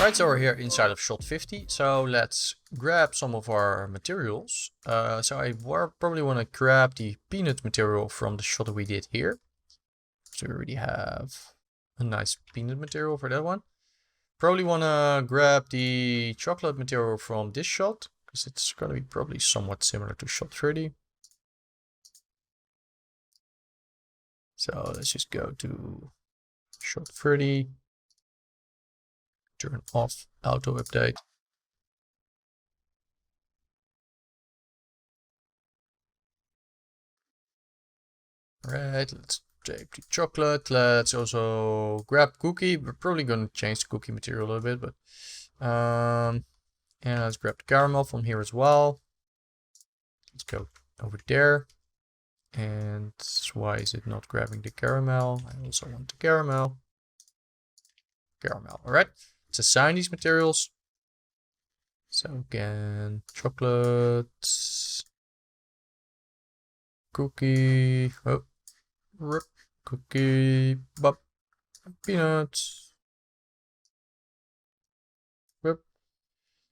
Right, so we're here inside of shot 50. So let's grab some of our materials. So I probably want to grab the peanut material from the shot that we did here. So we already have a nice peanut material for that one. Probably want to grab the chocolate material from this shot, because it's going to be probably somewhat similar to shot 30. So let's just go to shot 30. Turn off auto update. Alright, let's take the chocolate. Let's also grab cookie. We're probably going to change the cookie material a little bit, but and let's grab the caramel from here as well. Let's go over there. And why is it not grabbing the caramel? I also want the caramel. Caramel. Alright, let's assign these materials. So again, chocolate, cookie, cookie, peanuts,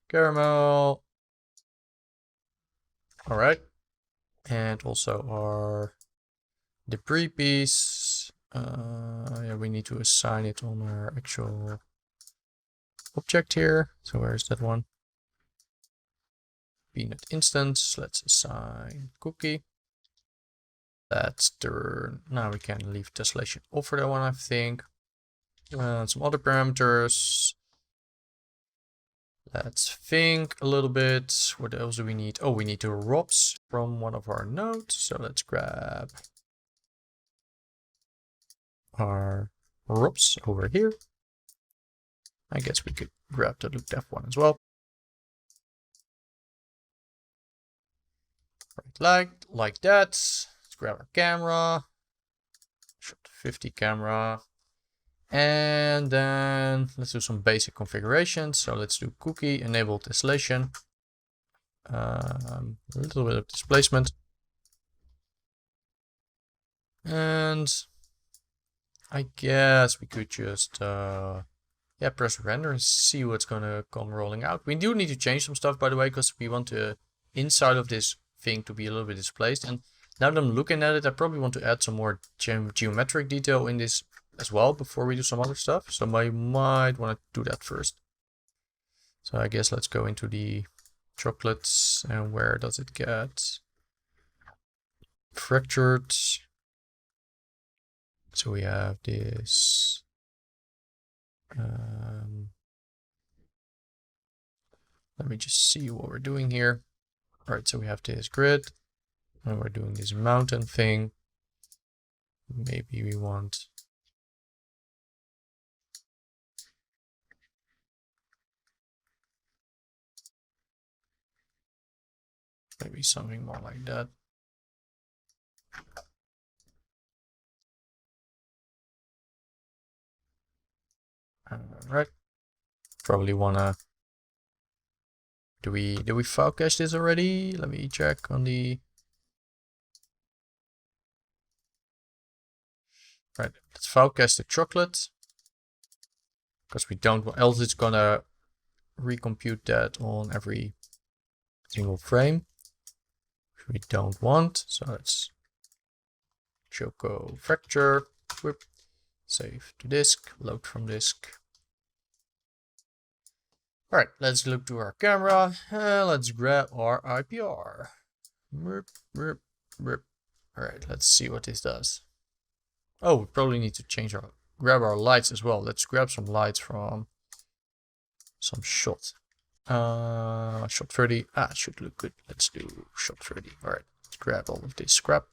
caramel. Alright. And also our debris piece. Yeah, we need to assign it on our actual object here. So where's that one? Peanut instance. Let's assign cookie. Let's turn. Now we can leave tesselation off for that one, I think. Some other parameters. Let's think a little bit. What else do we need? Oh, we need the ROPs from one of our nodes. So let's grab our ROPs over here. I guess we could grab the loop def one as well. Right, like that. Let's grab our camera. Shot 50 camera. And then let's do some basic configurations. So let's do cookie, enable tessellation, a little bit of displacement. And I guess we could just press render and see what's gonna come rolling out. We do need to change some stuff, by the way, because we want the inside of this thing to be a little bit displaced. And now that I'm looking at it, I probably want to add some more geometric detail in this as well before we do some other stuff. So I might want to do that first. So I guess let's go into the chocolates, and where does it get fractured? So we have this let me just see what we're doing here. All right, so we have this grid and we're doing this mountain thing. Maybe we want maybe something more like that. All right. Probably wanna. Do we focus this already? Let me check on the. Right. Let's focus the chocolate, because we don't. Else it's gonna recompute that on every single frame, which we don't want. So let's choco fracture. Whoop. Save to disk, load from disk. All right, let's look to our camera and let's grab our IPR. All right, let's see what this does. Oh, we probably need to grab our lights as well. Let's grab some lights from some shot. Shot 30. It should look good. Let's do shot 30. All right, let's grab all of this scrap.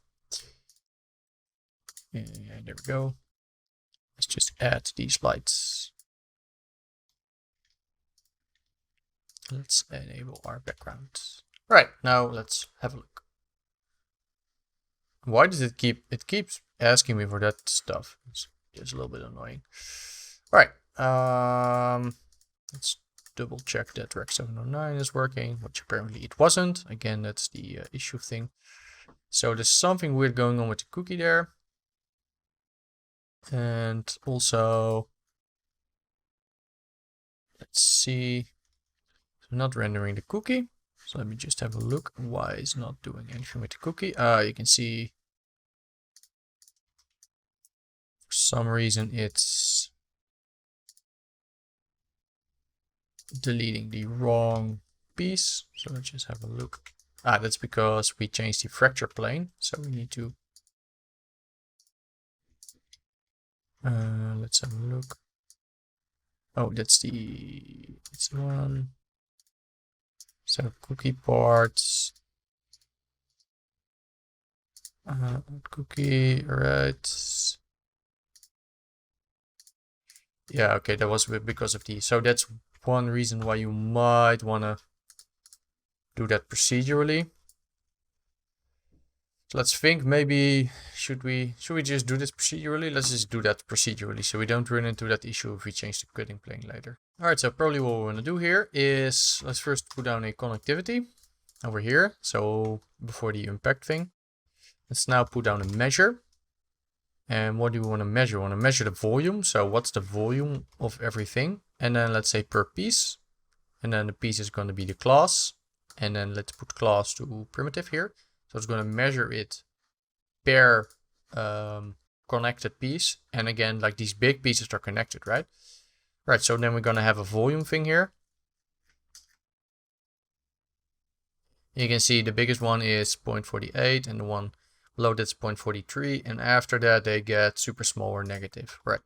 And there we go. Let's just add these lights. Let's enable our background. All right, now let's have a look. Why does it keeps asking me for that stuff? It's just a little bit annoying. All right, let's double check that Rec 709 is working, which apparently it wasn't. Again, that's the issue thing. So there's something weird going on with the cookie there. And also, let's see. So not rendering the cookie. So let me just have a look. Why it's not doing anything with the cookie? You can see for some reason it's deleting the wrong piece. So let's just have a look. That's because we changed the fracture plane. So we need to let's have a look. Oh, that's the one. So cookie parts. Cookie, right. Yeah, okay, that was because of the. So that's one reason why you might want to do that procedurally. So let's think, maybe should we just do this procedurally? Let's just do that procedurally so we don't run into that issue if we change the cutting plane later. All right, so probably what we want to do here is let's first put down a connectivity over here. So before the impact thing, let's now put down a measure. And what do we want to measure? We want to measure the volume. So what's the volume of everything? And then let's say per piece. And then the piece is going to be the class. And then let's put class to primitive here. So it's going to measure it per connected piece. And again, like these big pieces are connected, right? Right, so then we're going to have a volume thing here. You can see the biggest one is 0.48 and the one below that's 0.43. And after that, they get super small or negative, right?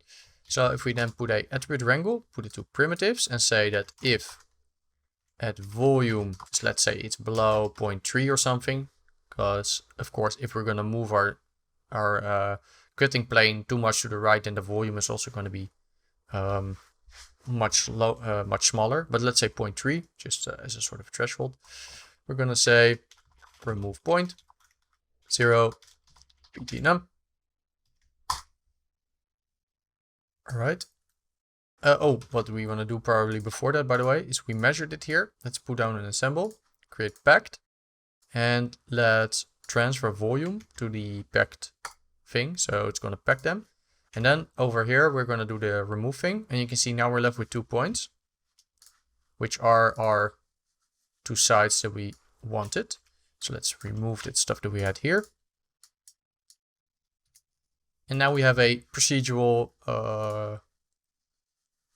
So if we then put a attribute wrangle, put it to primitives and say that if at volume, let's say it's below 0.3 or something, because of course, if we're going to move our cutting plane too much to the right, then the volume is also going to be much smaller. But let's say 0.3, just as a sort of threshold. We're going to say remove point 0 pt num. All right. Oh, what we want to do probably before that, by the way, is we measured it here. Let's put down an ensemble, create packed, and let's transfer volume to the packed thing. So it's going to pack them. And then over here, we're going to do the remove thing. And you can see now we're left with 2 points, which are our 2 sides that we wanted. So let's remove that stuff that we had here. And now we have a procedural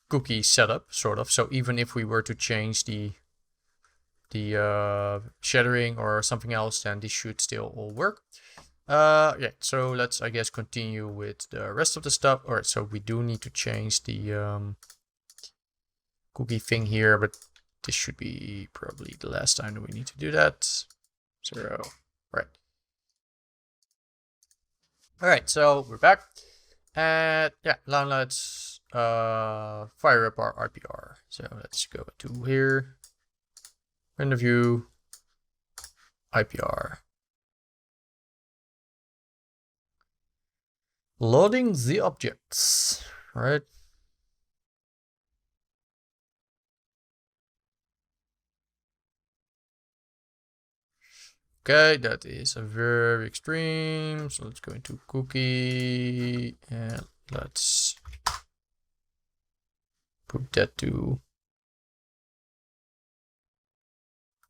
cookie setup, sort of. So even if we were to change the shadowing or something else, then this should still all work. Yeah, so let's, I guess, continue with the rest of the stuff. All right, so we do need to change the cookie thing here, but this should be probably the last time that we need to do that. 0, right. All right, so we're back. And yeah, now let's fire up our RPR. So let's go to here, render view, IPR. Loading the objects, right? Okay, that is a very extreme. So let's go into cookie and let's put that to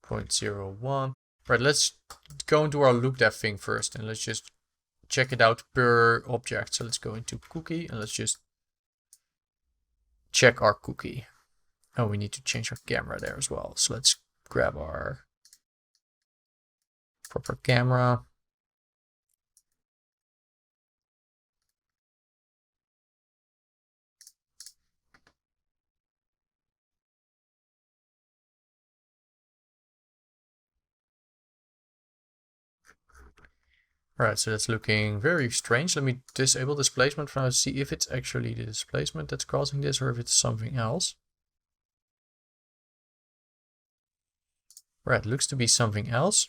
0.01. Right, let's go into our look dev thing first and let's just check it out per object. So let's go into cookie and let's just check our cookie. Oh, we need to change our camera there as well. So let's grab our proper camera. Right, so that's looking very strange. Let me disable displacement for now to see if it's actually the displacement that's causing this or if it's something else. Right, looks to be something else.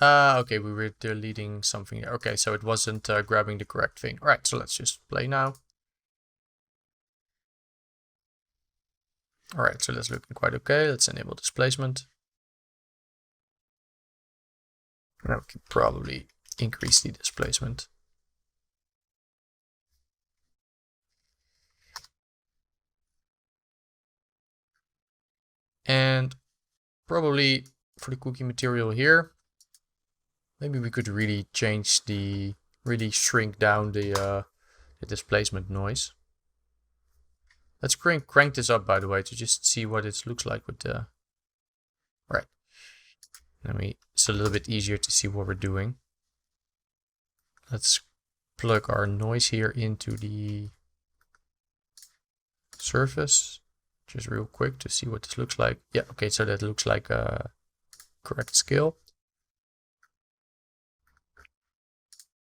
Okay, we were deleting something there. Okay, so it wasn't grabbing the correct thing. All right, so let's just play now. All right, so that's looking quite okay. Let's enable displacement. Now we can probably increase the displacement. And probably for the cookie material here, maybe we could really really shrink down the displacement noise. Let's crank this up, by the way, to just see what it looks like with the... Right. It's a little bit easier to see what we're doing. Let's plug our noise here into the surface. Just real quick to see what this looks like. Yeah, okay, so that looks like a correct scale.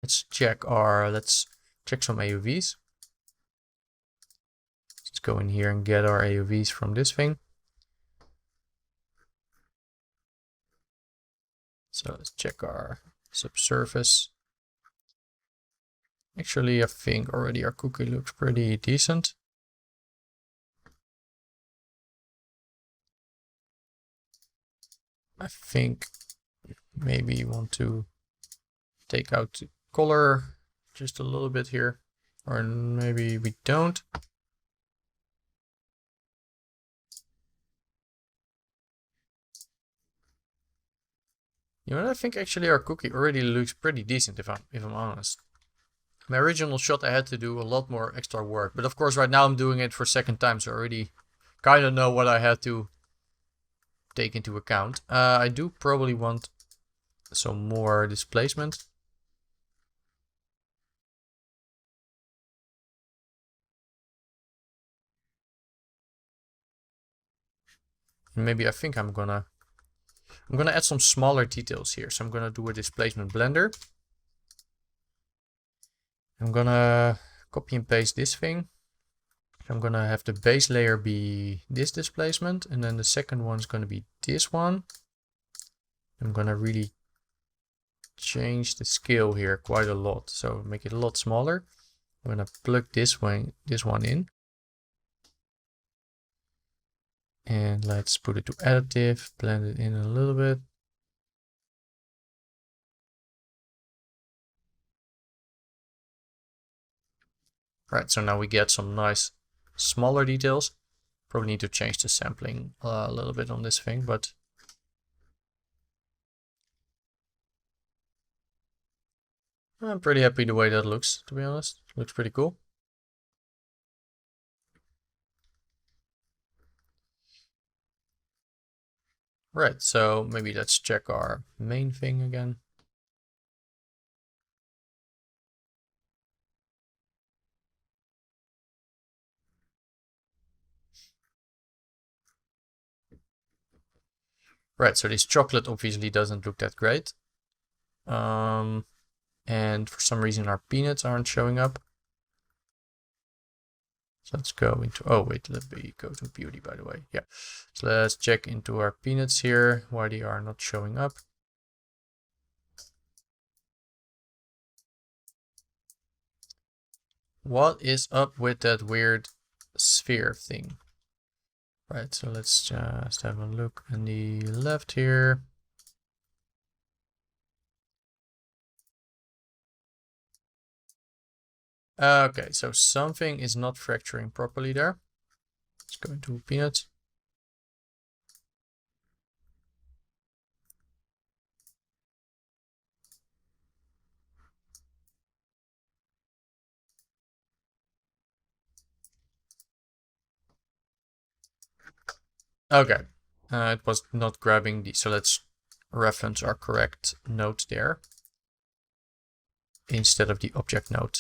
Let's check some AOVs. Let's go in here and get our AOVs from this thing. So let's check our subsurface. Actually, I think already our cookie looks pretty decent. I think maybe you want to take out the color just a little bit here, or maybe we don't. You know, I think actually our cookie already looks pretty decent if I'm honest. My original shot I had to do a lot more extra work, but of course right now I'm doing it for second time, so I already kind of know what I had to take into account. I do probably want some more displacement. Maybe I think I'm gonna add some smaller details here. So I'm gonna do a displacement blender. I'm gonna copy and paste this thing. I'm gonna have the base layer be this displacement, and then the second one is gonna be this one. I'm gonna really change the scale here quite a lot, so make it a lot smaller. I'm gonna plug this one in. And let's put it to additive, blend it in a little bit. Right, so now we get some nice smaller details. Probably need to change the sampling a little bit on this thing, but I'm pretty happy the way that looks, to be honest. Looks pretty cool. Right, so maybe let's check our main thing again. Right, so this chocolate obviously doesn't look that great. And for some reason our peanuts aren't showing up. So let's go into, oh wait, let me go to beauty, by the way. Yeah, so let's check into our peanuts here, why they are not showing up. What is up with that weird sphere thing? Right, so let's just have a look on the left here. Okay, so something is not fracturing properly there. Let's go into peanuts. Okay, it was not grabbing the, so let's reference our correct node there instead of the object node.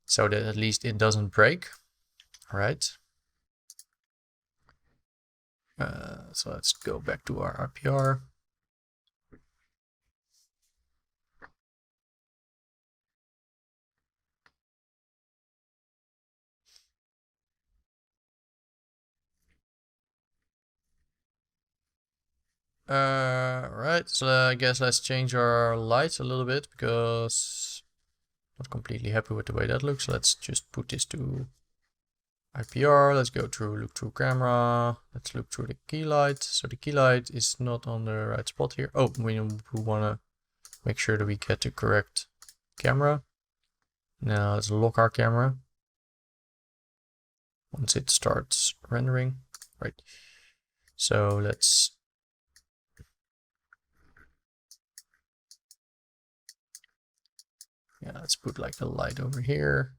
So that at least it doesn't break. All right. So let's go back to our RPR. Right, so I guess let's change our lights a little bit because I'm not completely happy with the way that looks. Let's just put this to IPR. Let's go through, look through camera. Let's look through the key light. So the key light is not on the right spot here. Oh, we want to make sure that we get the correct camera. Now let's lock our camera once it starts rendering. Right. So let's put like the light over here.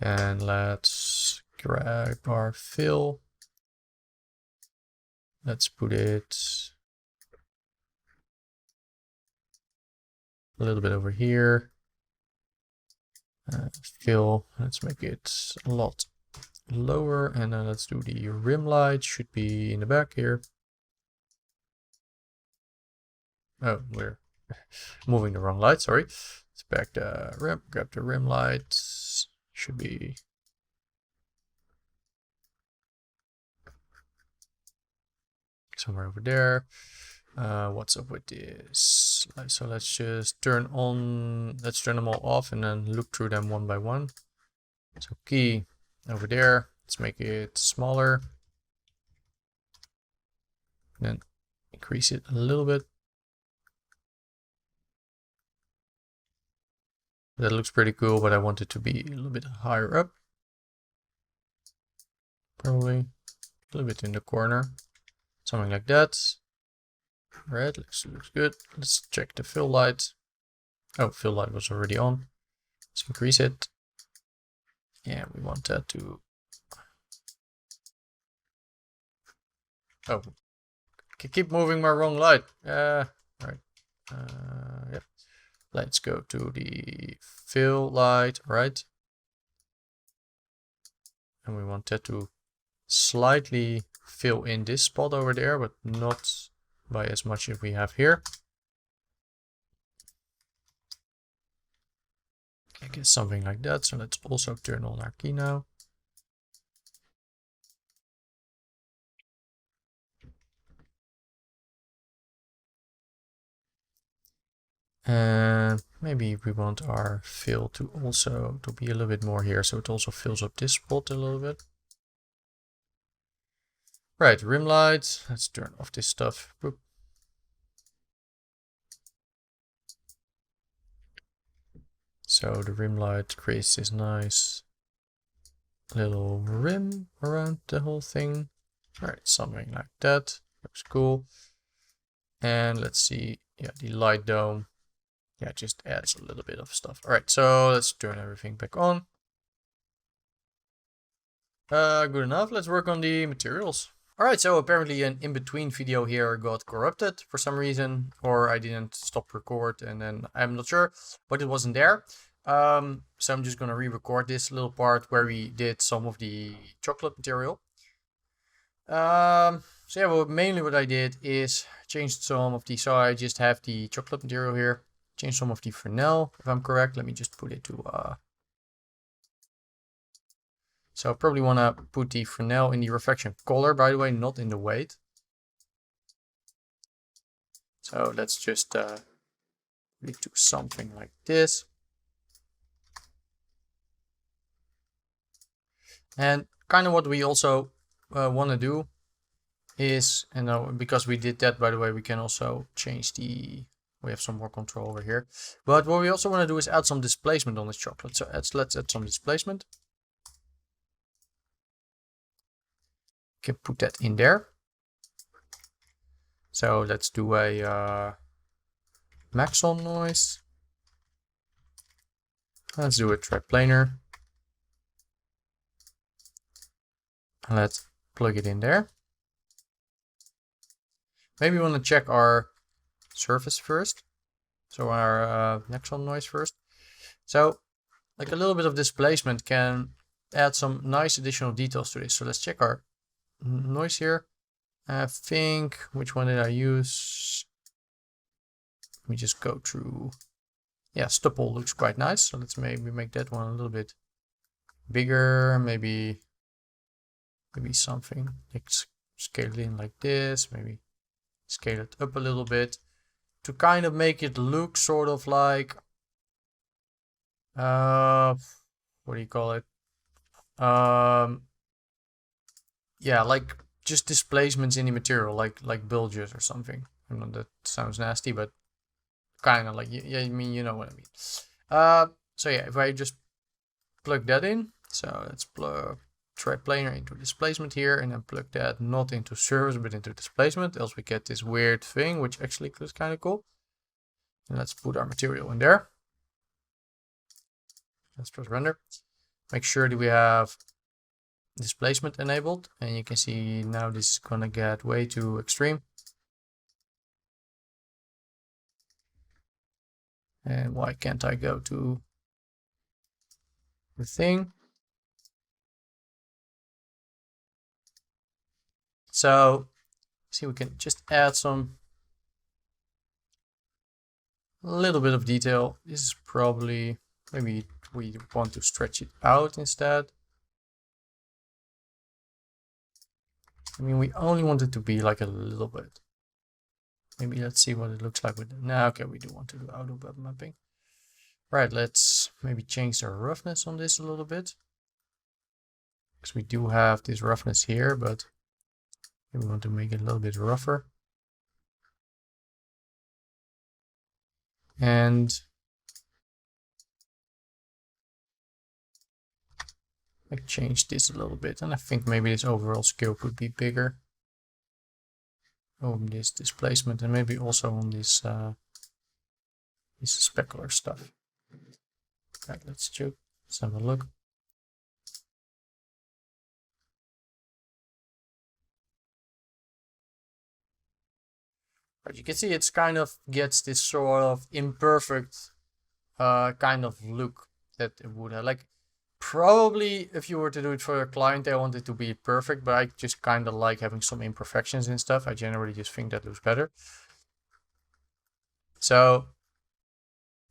And let's grab our fill. Let's put it a little bit over here. Fill, let's make it a lot lower. And then let's do the rim light, should be in the back here. Oh, we're moving the wrong light, sorry. Let's back the rim, grab the rim light. Should be somewhere over there. What's up with this? So let's just turn them all off and then look through them one by one. So key over there, let's make it smaller. Then increase it a little bit. That looks pretty cool, but I want it to be a little bit higher up. Probably a little bit in the corner. Something like that. Red looks good. Let's check the fill light. Oh, fill light was already on. Let's increase it. Yeah, we want that to... Oh, keep moving my wrong light. Right. Yep. Let's go to the fill light, right? And we want that to slightly fill in this spot over there, but not by as much as we have here. I guess something like that. So let's also turn on our key now. And maybe we want our fill to also be a little bit more here, so it also fills up this spot a little bit. Right, rim light. Let's turn off this stuff. Boop. So the rim light creates this nice little rim around the whole thing. All right, something like that. Looks cool. And let's see, yeah, the light dome. Yeah, just adds a little bit of stuff. All right, so let's turn everything back on. Good enough. Let's work on the materials. All right, so apparently an in-between video here got corrupted for some reason, or I didn't stop record, and then I'm not sure, but it wasn't there. So I'm just gonna re-record this little part where we did some of the chocolate material. So yeah, well, mainly what I did is change some of the, so I just have the chocolate material here, change some of the Fresnel, if I'm correct. Let me just put it to, so I probably want to put the Fresnel in the reflection color, by the way, not in the weight. So let's just do something like this. And kind of what we also want to do is, and because we did that, by the way, we can also change the, we have some more control over here. But what we also want to do is add some displacement on this chocolate. So let's add some displacement. Can put that in there. So let's do a maxon noise. Let's do a triplanar. And let's plug it in there. Maybe we want to check our surface first. So our maxon noise first. So like a little bit of displacement can add some nice additional details to this. So let's check our noise here. I think, which one did I use? Let me just go through. Yeah, stipple looks quite nice. So let's maybe make that one a little bit bigger. Maybe something like scale it in like this. Maybe scale it up a little bit to kind of make it look sort of like, what do you call it? Yeah, like just displacements in the material, like bulges or something. I know that sounds nasty, but kind of like, yeah, I mean, you know what I mean. So yeah, if I just plug that in, so let's plug triplanar into displacement here, and then plug that not into surface but into displacement, else we get this weird thing, which actually looks kind of cool. And let's put our material in there. Let's press render. Make sure that we have displacement enabled, and you can see now this is gonna get way too extreme. And why can't I go to the thing? So see, we can just add some little bit of detail. This is probably, maybe we want to stretch it out instead. I mean, we only want it to be like a little bit. Maybe let's see what it looks like with it. No, okay, we do want to do auto web mapping. Right, let's maybe change the roughness on this a little bit. Because we do have this roughness here, but we want to make it a little bit rougher. And I change this a little bit, and I think maybe this overall scale could be bigger. On this displacement, and maybe also on this specular stuff. Right, let's have a look. Right, you can see it's kind of gets this sort of imperfect kind of look that it would have. Like, probably if you were to do it for a client, they want it to be perfect, but I just kind of like having some imperfections and stuff. I generally just think that looks better. So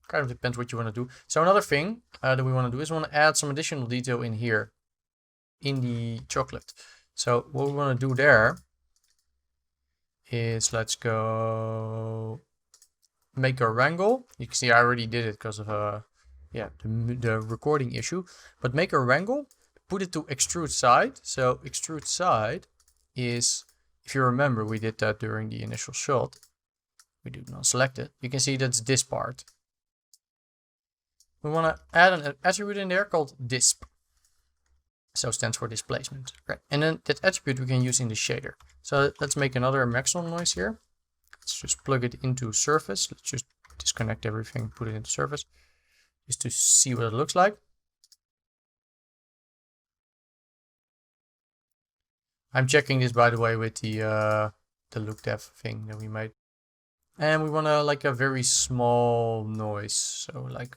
kind of depends what you want to do. So another thing that we want to do is we want to add some additional detail in here in the chocolate. So what we want to do there is, let's go make a wrangle. You can see I already did it because of yeah, the recording issue. But make a wrangle, put it to extrude side. So extrude side is, if you remember, we did that during the initial shot. We do not select it. You can see that's this part. We want to add an attribute in there called disp. So stands for displacement. Right. And then that attribute we can use in the shader. So let's make another maximum noise here. Let's just plug it into surface. Let's just disconnect everything, put it into surface, just to see what it looks like. I'm checking this, by the way, with the look depth thing that we made. And we want like a very small noise. So like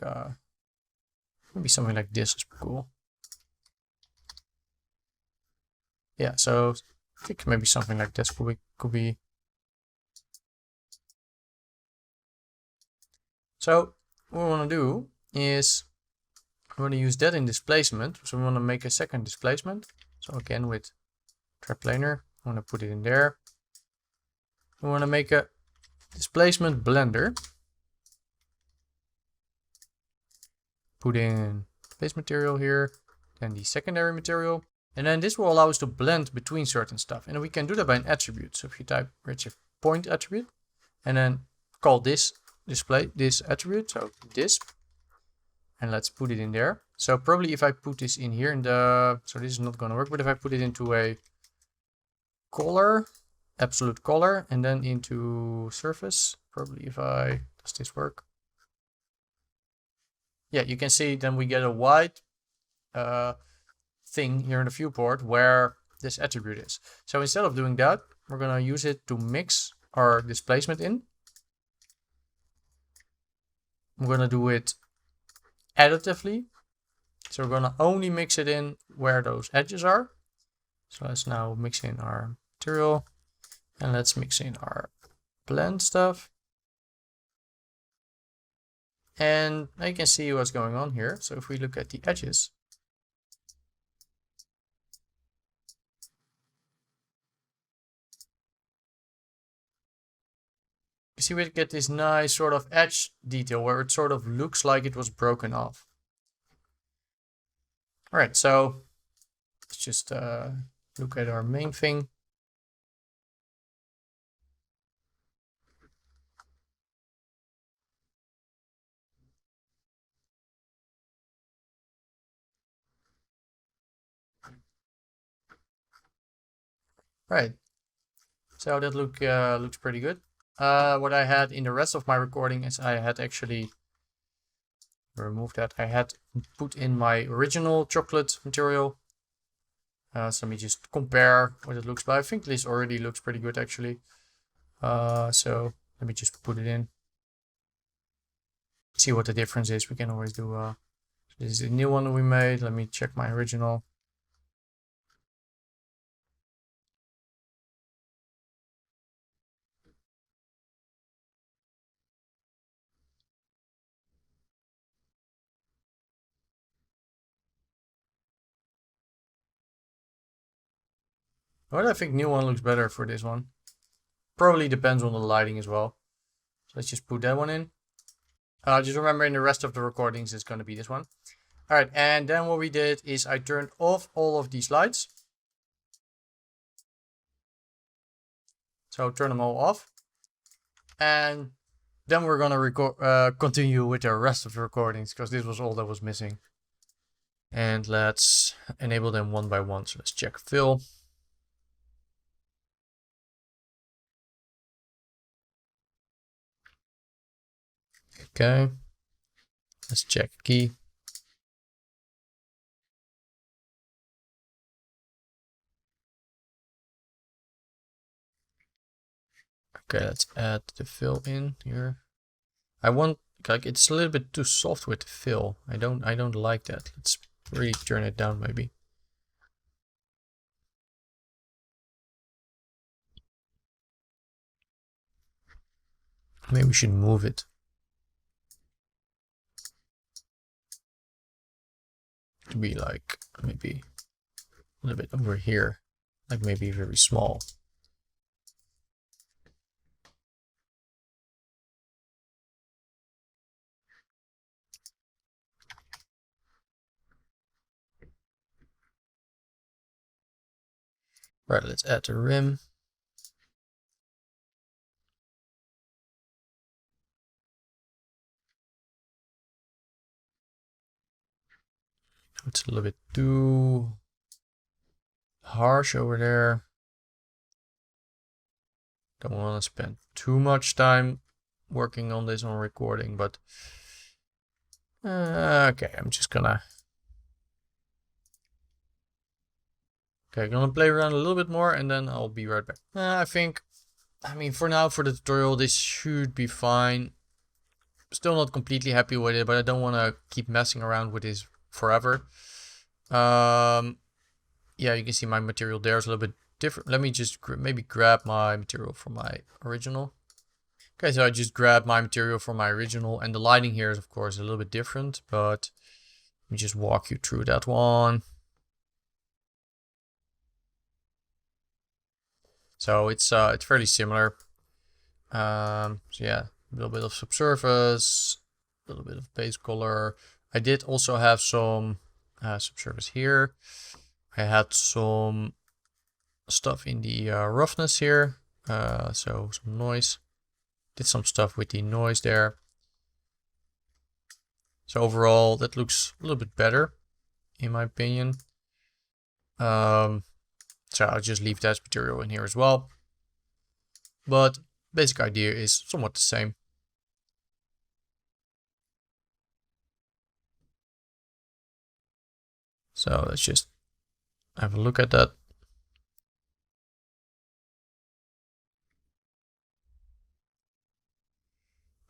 maybe something like this is cool. Yeah, so I think maybe something like this could be. So what we want to do is we want to use that in displacement. So we want to make a second displacement. So again with triplanar, I want to put it in there. We want to make a displacement blender. Put in base material here, then the secondary material. And then this will allow us to blend between certain stuff. And we can do that by an attribute. So if you type redshift point attribute, and then call this attribute, so disp, and let's put it in there. So probably if I put this in here in the, so this is not going to work, but if I put it into a color, absolute color, and then into surface, probably if I, does this work? Yeah, you can see then we get a white thing here in the viewport where this attribute is. So instead of doing that, we're going to use it to mix our displacement in. I'm going to do it additively. So we're going to only mix it in where those edges are. So let's now mix in our material, and let's mix in our blend stuff. And now you can see what's going on here. So if we look at the edges, you see we get this nice sort of edge detail where it sort of looks like it was broken off. All right, so let's just look at our main thing. Right. So that looks pretty good. What I had in the rest of my recording is I had actually removed that. I had put in my original chocolate material. So let me just compare what it looks like. I think this already looks pretty good actually. So let me just put it in. See what the difference is. We can always do. This is the new one that we made. Let me check my original. But I think new one looks better for this one. Probably depends on the lighting as well. So let's just put that one in. Just remember in the rest of the recordings it's going to be this one. Alright, and then what we did is I turned off all of these lights. So turn them all off. And then we're going to continue with the rest of the recordings because this was all that was missing. And let's enable them one by one. So let's check fill. Okay. Let's check key. Okay, let's add the fill in here. I want, like, it's a little bit too soft with the fill. I don't like that. Let's really turn it down maybe. Maybe we should move it to be like maybe a little bit over here, like maybe very small. Right, let's add the rim. It's a little bit too harsh over there. Don't want to spend too much time working on this on recording, but okay, I'm just gonna play around a little bit more and then I'll be right back. I mean, for now, for the tutorial, this should be fine. Still not completely happy with it, but I don't want to keep messing around with this forever. Yeah, you can see my material there is a little bit different. Let me just maybe grab my material from my original. Okay, so I just grabbed my material from my original, and the lighting here is of course a little bit different, but let me just walk you through that one. So it's fairly similar. So yeah, a little bit of subsurface, a little bit of base color. I did also have some subsurface here. I had some stuff in the roughness here, so some noise. Did some stuff with the noise there. So overall, that looks a little bit better, in my opinion. So I'll just leave that material in here as well. But basic idea is somewhat the same. So let's just have a look at that.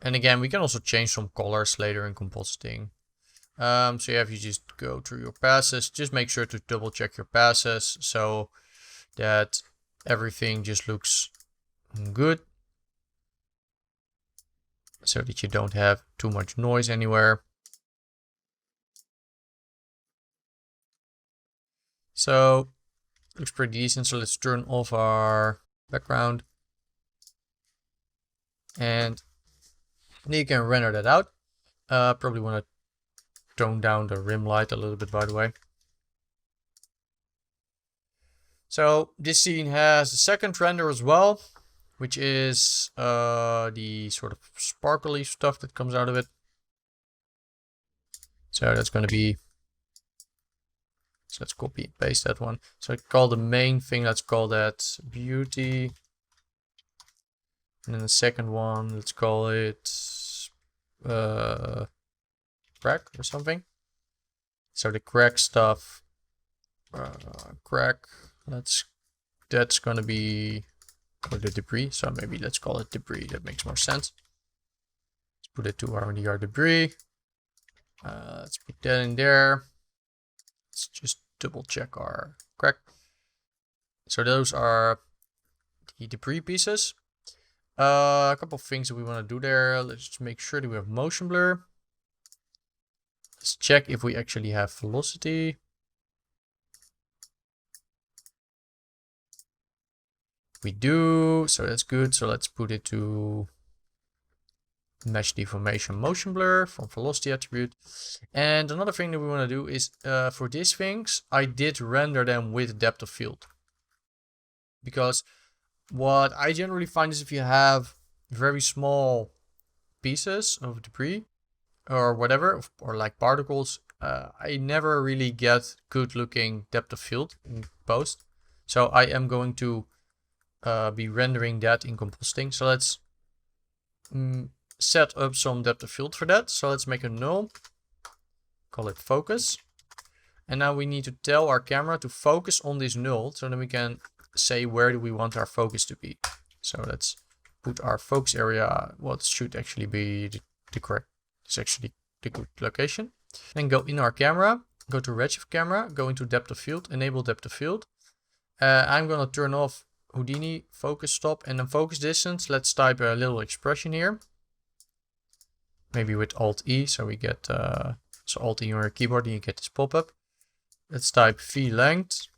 And again, we can also change some colors later in compositing. So yeah, if you just go through your passes, just make sure to double check your passes so that everything just looks good. So that you don't have too much noise anywhere. So looks pretty decent. So let's turn off our background. And then you can render that out. Probably want to tone down the rim light a little bit, by the way. So this scene has a second render as well, which is the sort of sparkly stuff that comes out of it. So that's going to be So let's copy and paste that one. So I call the main thing, let's call that beauty. And then the second one, let's call it crack or something. So the crack stuff, crack, that's gonna be for the debris. So maybe let's call it debris. That makes more sense. Let's put it to our debris. Let's put that in there. Let's just double check our crack. So those are the debris pieces. A couple of things that we want to do there. Let's just make sure that we have motion blur. Let's check if we actually have velocity. We do, so that's good. So let's put it to mesh deformation motion blur from velocity attribute. And another thing that we want to do is for these things, I did render them with depth of field. Because what I generally find is if you have very small pieces of debris or whatever, or like particles, I never really get good looking depth of field in post. So I am going to be rendering that in compositing. So let's set up some depth of field for that. So let's make a null, call it focus. And now we need to tell our camera to focus on this null. So then we can say where do we want our focus to be. So let's put our focus area, what should actually be the correct, it's actually the good location. Then go in our camera, go to redshift camera, go into depth of field, enable depth of field. I'm gonna turn off Houdini focus stop, and then focus distance. Let's type a little expression here. Maybe with Alt E, so we get so Alt E on your keyboard and you get this pop-up. Let's type V length,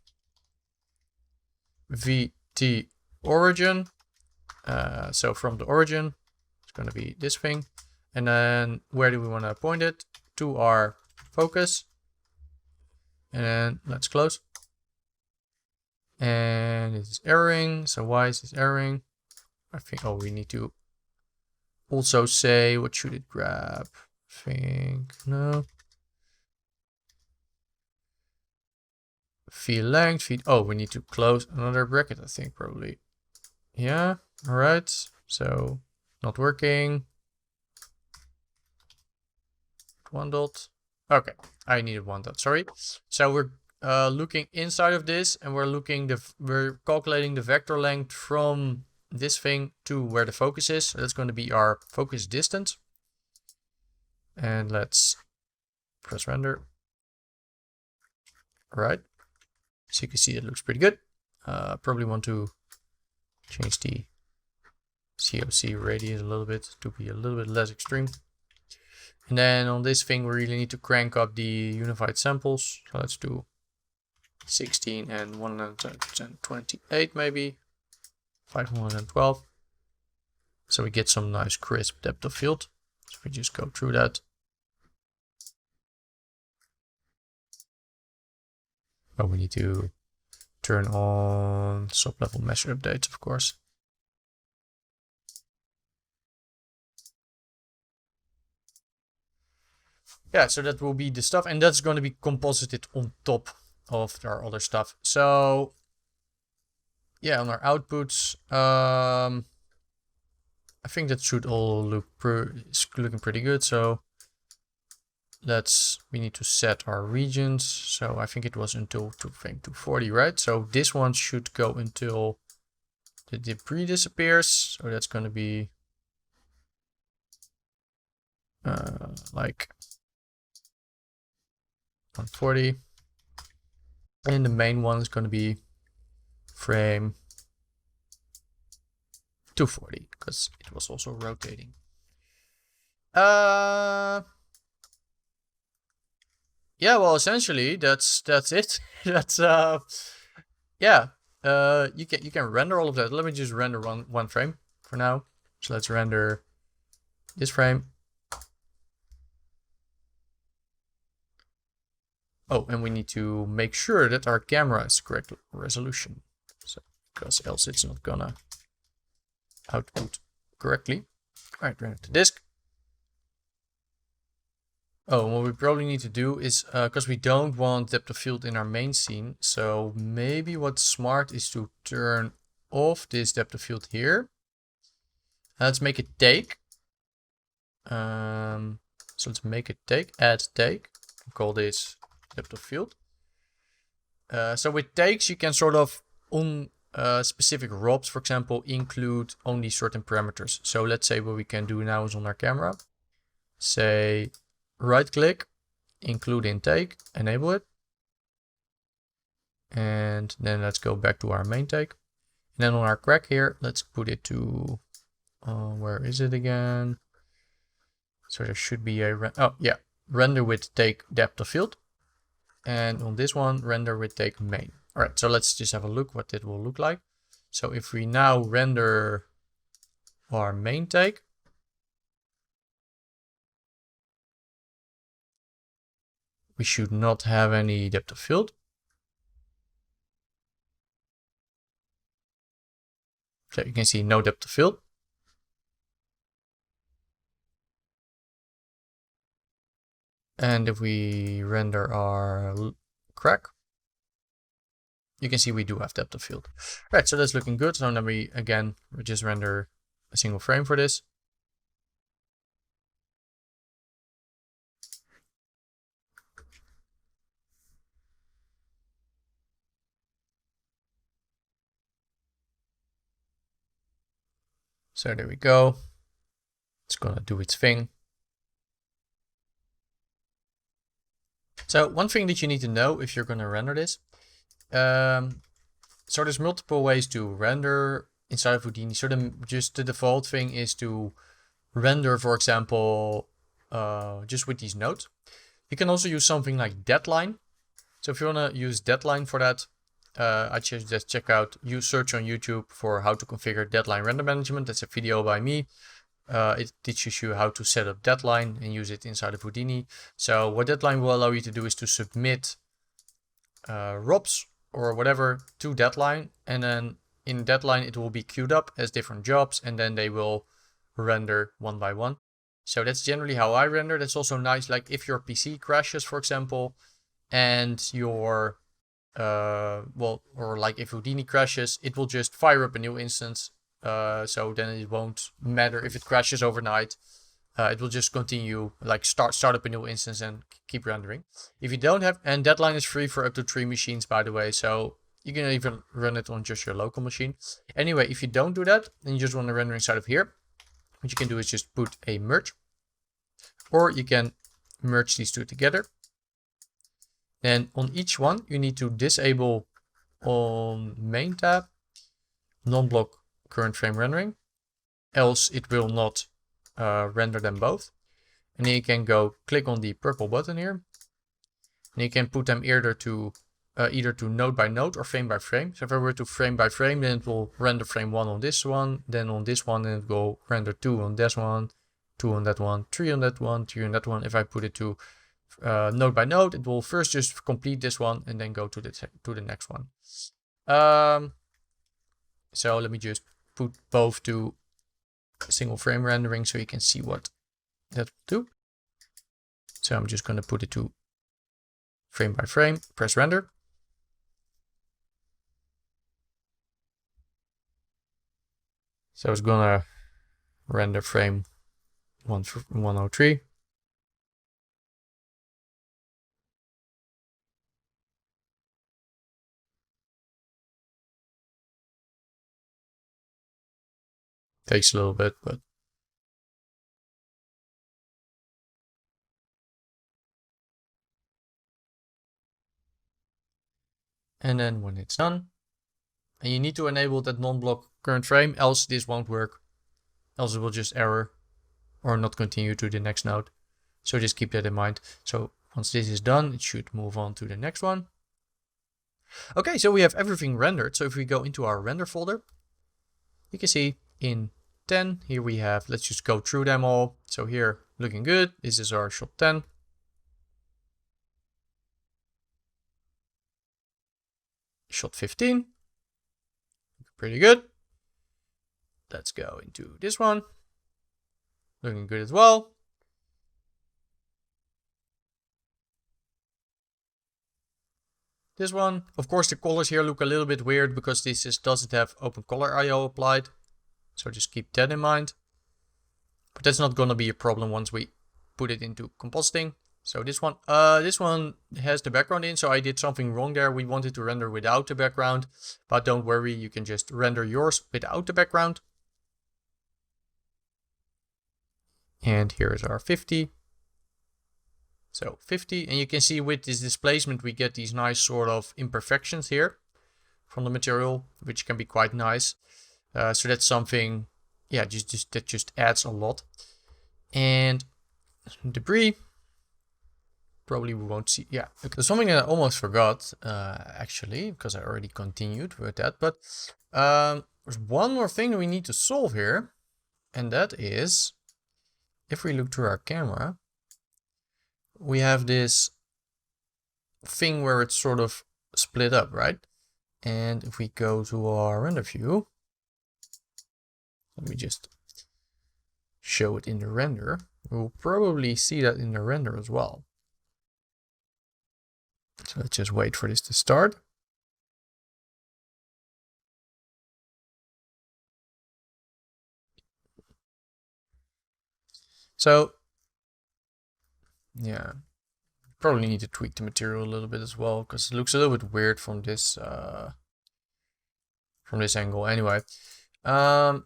VT origin. So from the origin, it's going to be this thing. And then where do we want to point it? To our focus. And then let's close. And it's erroring. So why is this erroring? I think, oh, we need to also say, what should it grab? I think, no. V length, oh, we need to close another bracket, I think, probably. Yeah, all right. So not working. One dot. Okay, I needed one dot, sorry. So we're looking inside of this, and we're calculating the vector length from this thing to where the focus is. So that's going to be our focus distance. And let's press render. All right. So you can see it looks pretty good. Probably want to change the COC radius a little bit to be a little bit less extreme. And then on this thing, we really need to crank up the unified samples. So let's do 16 and 128 maybe. 512. So we get some nice crisp depth of field. So we just go through that. But we need to turn on sub-level mesh updates, of course. Yeah, so that will be the stuff, and that's going to be composited on top of our other stuff. So yeah, on our outputs, I think that should all look looking pretty good. So we need to set our regions. So I think it was until 240, right? So this one should go until the debris disappears. So that's going to be like 140. And the main one is going to be frame 240 because it was also rotating. Yeah, well, essentially that's it. That's yeah. You can render all of that. Let me just render one frame for now. So let's render this frame. Oh, and we need to make sure that our camera is correct resolution. So, because else it's not gonna output correctly. All right, render to disk. Oh, what we probably need to do is, because we don't want depth of field in our main scene, so maybe what's smart is to turn off this depth of field here. Let's make it take. So let's make it take, add take, call this depth of field. So with takes, you can sort of on specific ROPs, for example, include only certain parameters. So let's say what we can do now is on our camera, say right click, include in take, enable it. And then let's go back to our main take. And then on our crack here, let's put it to, where is it again? So there should be a, oh yeah, render with take depth of field. And on this one, render with take main. All right, so let's just have a look what it will look like. So if we now render our main take, we should not have any depth of field. So you can see no depth of field. And if we render our crack, you can see we do have depth of field. Right, so that's looking good. So then we just render a single frame for this. So there we go. It's gonna do its thing. So one thing that you need to know if you're gonna render this, so there's multiple ways to render inside of Houdini. So just the default thing is to render, for example, just with these nodes. You can also use something like deadline. So if you want to use deadline for that, I just check out, you search on YouTube for how to configure deadline render management. That's a video by me. It teaches you how to set up deadline and use it inside of Houdini. So what deadline will allow you to do is to submit ROPs or whatever to deadline, and then in deadline it will be queued up as different jobs, and then they will render one by one. So that's generally how I render. That's also nice, like if your PC crashes, for example, and your or like if Houdini crashes, it will just fire up a new instance. So then it won't matter if it crashes overnight. It will just continue, like start up a new instance and keep rendering. If you don't have, and deadline is free for up to 3 machines, by the way, so you can even run it on just your local machine. Anyway, if you don't do that, and you just want to render inside of here, what you can do is just put a merge, or you can merge these two together. Then on each one, you need to disable on main tab, non-block current frame rendering, else it will not render them both. And then you can go click on the purple button here, and you can put them either to node by node or frame by frame. So if I were to frame by frame, then it will render frame 1 on this one, then on this one, and it will render 2 on this one, 2 on that one, 3 on that one, 3 on that one. If I put it to node by node, it will first just complete this one and then go to the next one. So let me just put both to single frame rendering so you can see what that will do. So I'm just going to put it to frame by frame, press render. So it's gonna render frame 103. Takes a little bit, but and then when it's done, and you need to enable that non-block current frame, else this won't work. Else it will just error or not continue to the next node. So just keep that in mind. So once this is done, it should move on to the next one. Okay, so we have everything rendered. So if we go into our render folder, you can see in 10, here we have, let's just go through them all. So here, looking good. This is our shot 10. Shot 15. Pretty good. Let's go into this one. Looking good as well. This one, of course, the colors here look a little bit weird because this doesn't have open color IO applied. So just keep that in mind. But that's not gonna be a problem once we put it into compositing. So this one has the background in, so I did something wrong there. We wanted to render without the background, but don't worry, you can just render yours without the background. And here is our 50. So 50, and you can see with this displacement we get these nice sort of imperfections here from the material, which can be quite nice. So that's something, yeah, that just adds a lot. And debris, probably we won't see. Yeah, there's something that I almost forgot, actually, because I already continued with that. But there's one more thing we need to solve here, and that is, if we look through our camera, we have this thing where it's sort of split up, right? And if we go to our render view, let me just show it in the render. We'll probably see that in the render as well. So let's just wait for this to start. So yeah, probably need to tweak the material a little bit as well, because it looks a little bit weird from this angle. Anyway, what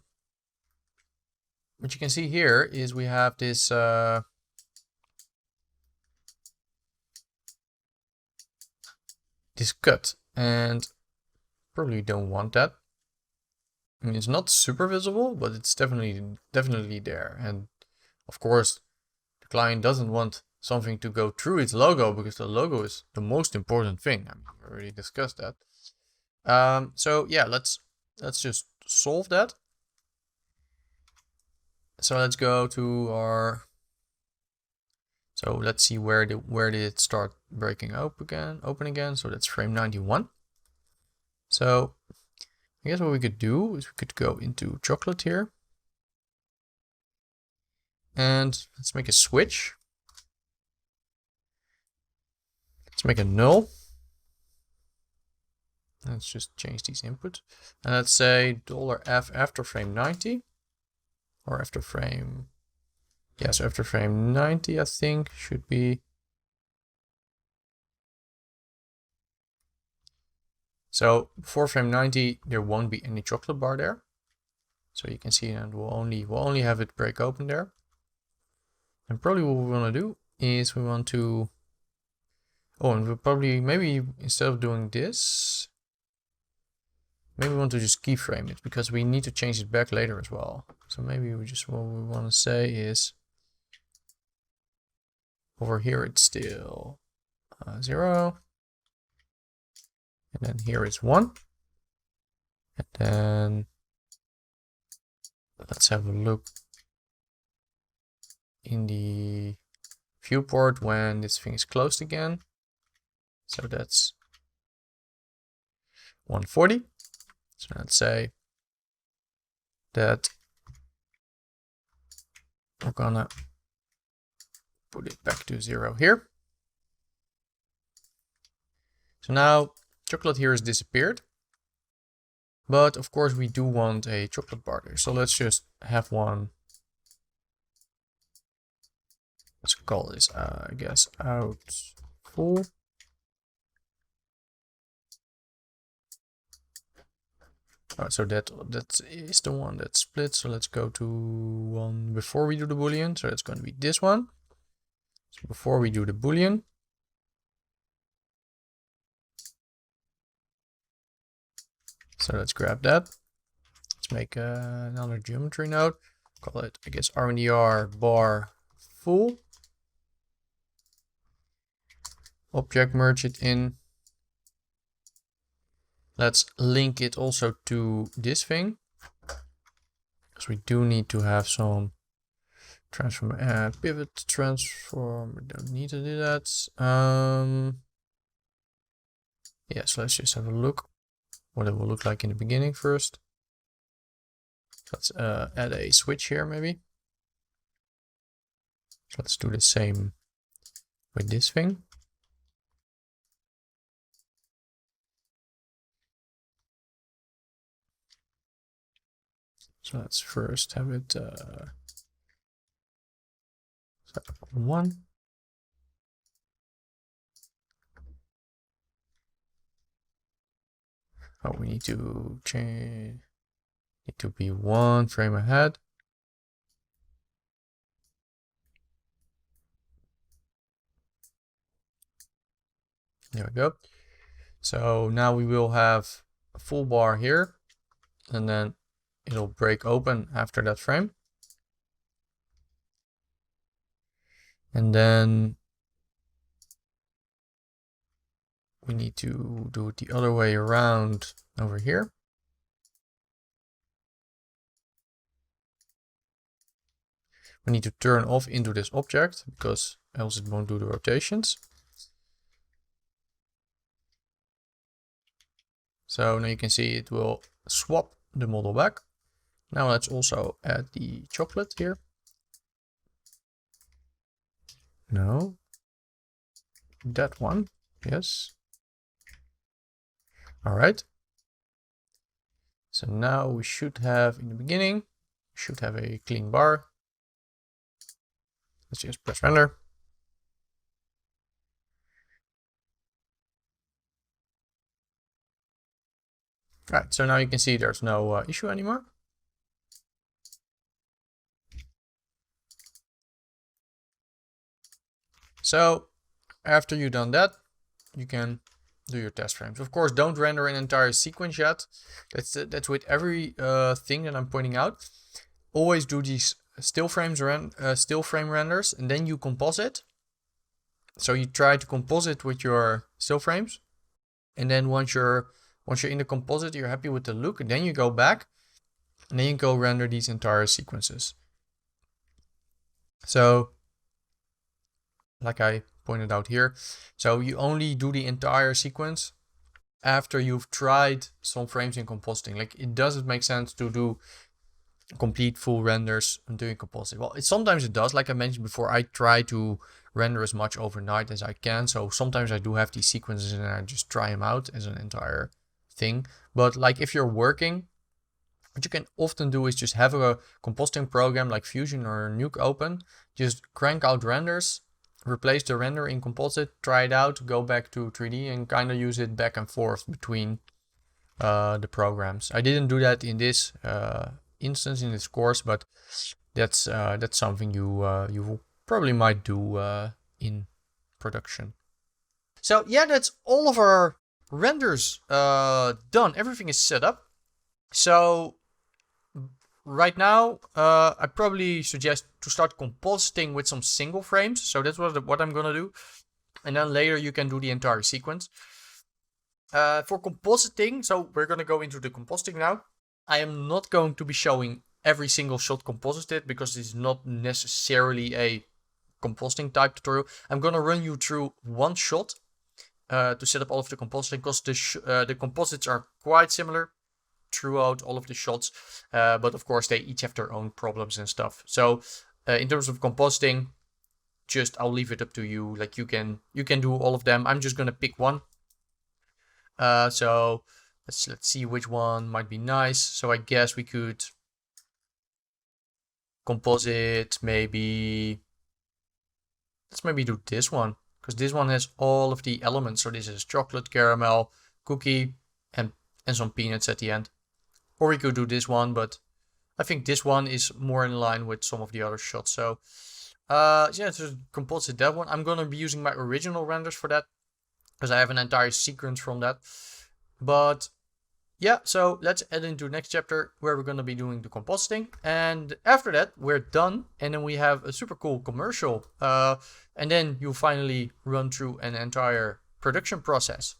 you can see here is we have this this cut, and probably don't want that. I mean, it's not super visible, but it's definitely there. And of course, the client doesn't want something to go through its logo, because the logo is the most important thing. I mean, we already discussed that. So yeah, let's just solve that. So let's go to our. So let's see where did it start breaking open again. So that's frame 91. So I guess what we could do is we could go into chocolate here. And let's make a switch. Let's make a null. Let's just change these inputs. And let's say $F after frame 90. Or after frame. Yeah, so after frame 90, I think, should be. So before frame 90, there won't be any chocolate bar there. So you can see that we'll only have it break open there. And probably what we want to do is we want to. Oh, and we'll probably, maybe instead of doing this, maybe we want to just keyframe it, because we need to change it back later as well. So maybe we just, what we want to say is, over here it's still 0. And then here it's 1. And then let's have a look in the viewport when this thing is closed again. So that's 140. So let's say that we're gonna put it back to 0 here. So now chocolate here has disappeared. But of course we do want a chocolate bar there. So let's just have one. Let's call this, I guess, out full. So that is the one that splits. So let's go to one before we do the boolean. So it's going to be this one. So before we do the boolean. So let's grab that. Let's make another geometry node. Call it, I guess, RNDR bar full. Object merge it in. Let's link it also to this thing, because we do need to have some transform, pivot transform. We don't need to do that. Yeah, so let's just have a look what it will look like in the beginning first. Let's add a switch here maybe. Let's do the same with this thing. So let's first have it 1. Oh, we need to change. Need to be 1 frame ahead. There we go. So now we will have a full bar here, and then it'll break open after that frame. And then we need to do it the other way around over here. We need to turn off into this object because else it won't do the rotations. So now you can see it will swap the model back. Now let's also add the chocolate here. No. That one. Yes. All right. So now we should have, in the beginning, we should have a clean bar. Let's just press render. All right, so now you can see there's no issue anymore. So after you've done that, you can do your test frames. Of course, don't render an entire sequence yet. That's with every thing that I'm pointing out. Always do these still frame renders, and then you composite. So you try to composite with your still frames, and then once you're in the composite, you're happy with the look, and then you go back, and then you go render these entire sequences. So, like I pointed out here, so you only do the entire sequence after you've tried some frames in compositing. Like, it doesn't make sense to do complete full renders and doing composite. Well, sometimes it does. Like I mentioned before, I try to render as much overnight as I can. So sometimes I do have these sequences and I just try them out as an entire thing. But like if you're working, what you can often do is just have a compositing program like Fusion or Nuke open, just crank out renders, replace the render in composite, try it out, go back to 3D and kind of use it back and forth between the programs. I didn't do that in this instance in this course, but that's something you probably might do in production. So yeah, that's all of our renders done. Everything is set up. So right now, I probably suggest to start compositing with some single frames. So that's what I'm gonna do, and then later you can do the entire sequence. For compositing, so we're gonna go into the compositing now. I am not going to be showing every single shot composited because this is not necessarily a compositing type tutorial. I'm gonna run you through one shot to set up all of the compositing because the composites are quite similar throughout all of the shots, but of course they each have their own problems and stuff. So in terms of compositing, I'll leave it up to you. Like you can do all of them. I'm just gonna pick one. So let's see which one might be nice. So I guess we could composite maybe. Let's maybe do this one because this one has all of the elements. So this is chocolate, caramel, cookie, and some peanuts at the end. Or we could do this one, but I think this one is more in line with some of the other shots. So yeah, just composite that one. I'm gonna be using my original renders for that because I have an entire sequence from that. But yeah, so let's head into the next chapter where we're gonna be doing the compositing, and after that we're done, and then we have a super cool commercial, and then you finally run through an entire production process.